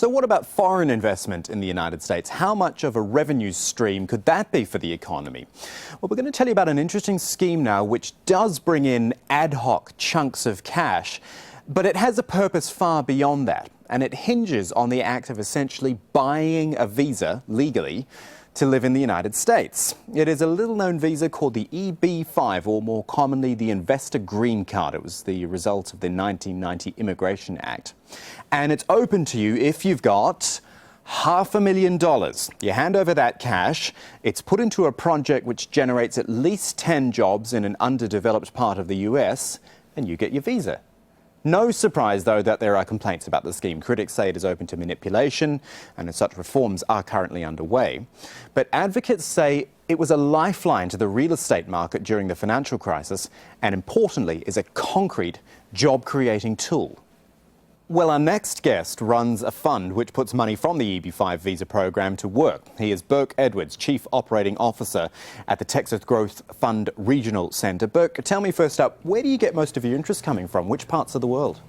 So what about foreign investment in the United States? How much of a revenue stream could that be for the economy? Well, we're going to tell you about an interesting scheme now which does bring in ad hoc chunks of cash, but it has a purpose far beyond that, and it hinges on the act of essentially buying a visa legally to live in the United States. It is a little-known visa called the EB-5, or more commonly the Investor Green Card. It was the result of the 1990 Immigration Act. And it's open to you if you've got $500,000. You hand over that cash, it's put into a project which generates at least 10 jobs in an underdeveloped part of the US, and you get your visa. No surprise, though, that there are complaints about the scheme. Critics say it is open to manipulation, and such reforms are currently underway. But advocates say it was a lifeline to the real estate market during the financial crisis, and importantly, is a concrete job-creating tool. Well, our next guest runs a fund which puts money from the EB-5 visa program to work. He is Burke Edwards, Chief Operating Officer at the Texas Growth Fund Regional Center. Burke, tell me first up, where do you get most of your interest coming from? Which parts of the world?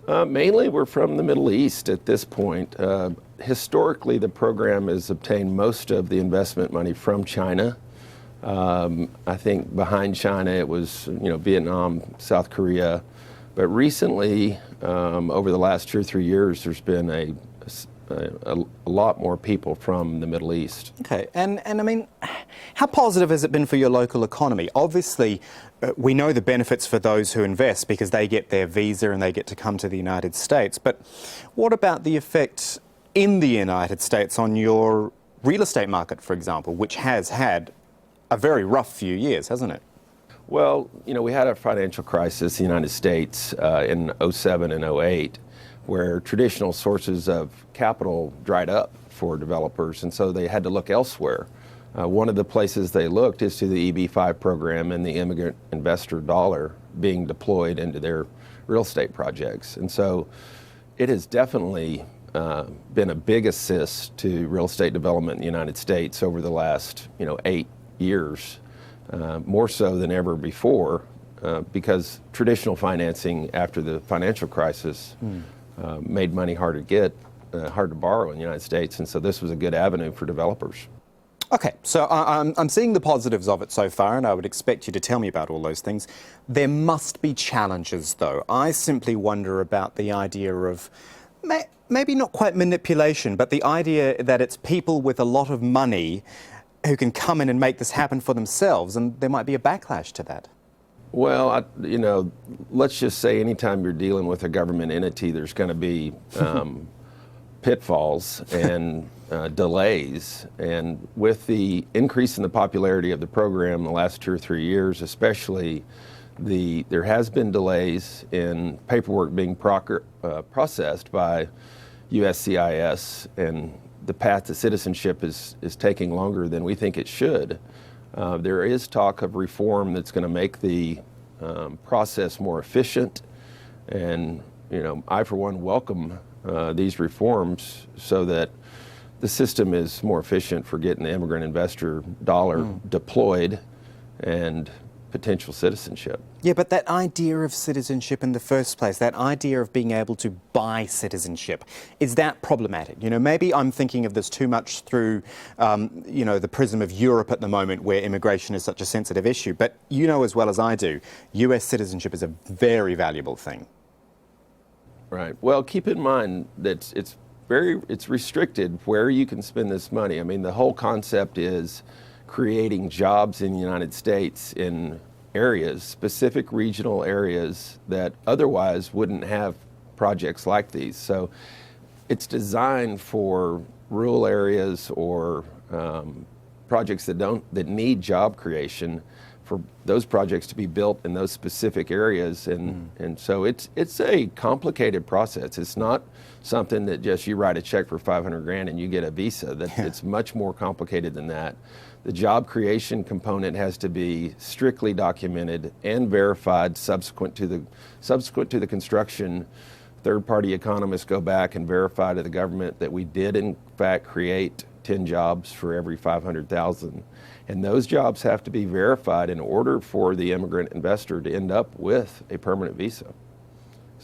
Mainly we're from the Middle East at this point. Historically, the program has obtained most of the investment money from China. I think behind China it was, Vietnam, South Korea. But recently, over the last 2 or 3 years, there's been a lot more people from the Middle East. Okay, and I mean, how positive has it been for your local economy? Obviously, we know the benefits for those who invest because they get their visa and they get to come to the United States. But what about the effect in the United States on your real estate market, for example, which has had a very rough few years, hasn't it? Well, we had a financial crisis in the United States in 07 and 08 where traditional sources of capital dried up for developers, and so they had to look elsewhere. One of the places they looked is to the EB-5 program and the immigrant investor dollar being deployed into their real estate projects. And so it has definitely been a big assist to real estate development in the United States over the last 8 years. More so than ever before, because traditional financing after the financial crisis made money hard to get, hard to borrow in the United States, and so this was a good avenue for developers. Okay, so I'm seeing the positives of it so far, and I would expect you to tell me about all those things. There must be challenges, though. I simply wonder about the idea of maybe not quite manipulation, but the idea that it's people with a lot of money who can come in and make this happen for themselves, and there might be a backlash to that. Well, let's just say anytime you're dealing with a government entity, there's going to be pitfalls and delays. And with the increase in the popularity of the program in the last 2 or 3 years, especially, there has been delays in paperwork being processed by USCIS, and the path to citizenship is taking longer than we think it should. There is talk of reform that's going to make the process more efficient, and I for one welcome these reforms so that the system is more efficient for getting the immigrant investor dollar deployed and potential citizenship. Yeah, but that idea of citizenship in the first place, that idea of being able to buy citizenship, is that problematic? Maybe I'm thinking of this too much through, the prism of Europe at the moment, where immigration is such a sensitive issue. But you know as well as I do, US citizenship is a very valuable thing. Right. Well, keep in mind that it's restricted where you can spend this money. I mean, the whole concept is creating jobs in the United States in areas, specific regional areas that otherwise wouldn't have projects like these. So it's designed for rural areas or projects that need job creation, for those projects to be built in those specific areas, and so it's a complicated process. It's not something that just you write a check for $500,000 and you get a visa. It's much more complicated than that. The job creation component has to be strictly documented and verified subsequent to the construction. Third-party economists go back and verify to the government that we did in fact create 10 jobs for every 500,000. And those jobs have to be verified in order for the immigrant investor to end up with a permanent visa.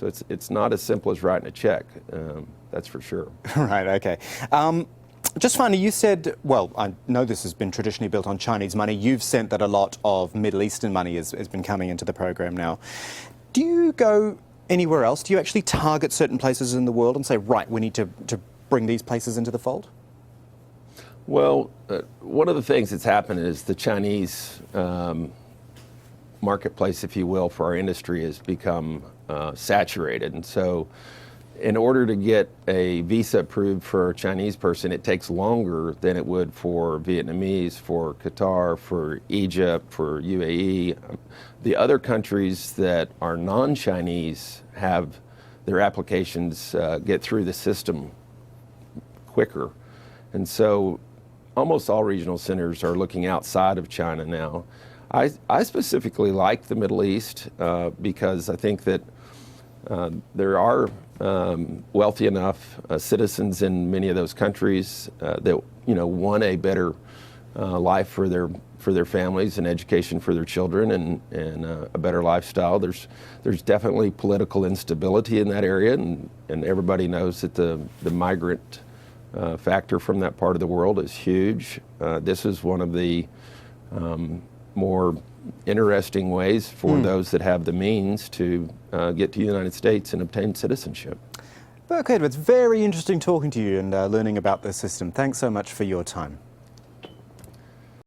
So it's not as simple as writing a check. that's for sure. Right, okay. Just finally, you said, well, I know this has been traditionally built on Chinese money. You've sent that a lot of Middle Eastern money has been coming into the program now. Do you go anywhere else? Do you actually target certain places in the world and say, right, we need to bring these places into the fold? Well, one of the things that's happened is the Chinese marketplace, if you will, for our industry has become saturated. And so in order to get a visa approved for a Chinese person, it takes longer than it would for Vietnamese, for Qatar, for Egypt, for UAE. The other countries that are non-Chinese have their applications get through the system quicker. And so almost all regional centers are looking outside of China now. I specifically like the Middle East because I think that there are wealthy enough citizens in many of those countries that want a better life for their families and education for their children and a better lifestyle. There's definitely political instability in that area, and everybody knows that the migrant factor from that part of the world is huge. This is one of the more interesting ways for those that have the means to get to the United States and obtain citizenship. Burke Edwards, very interesting talking to you and learning about this system. Thanks so much for your time.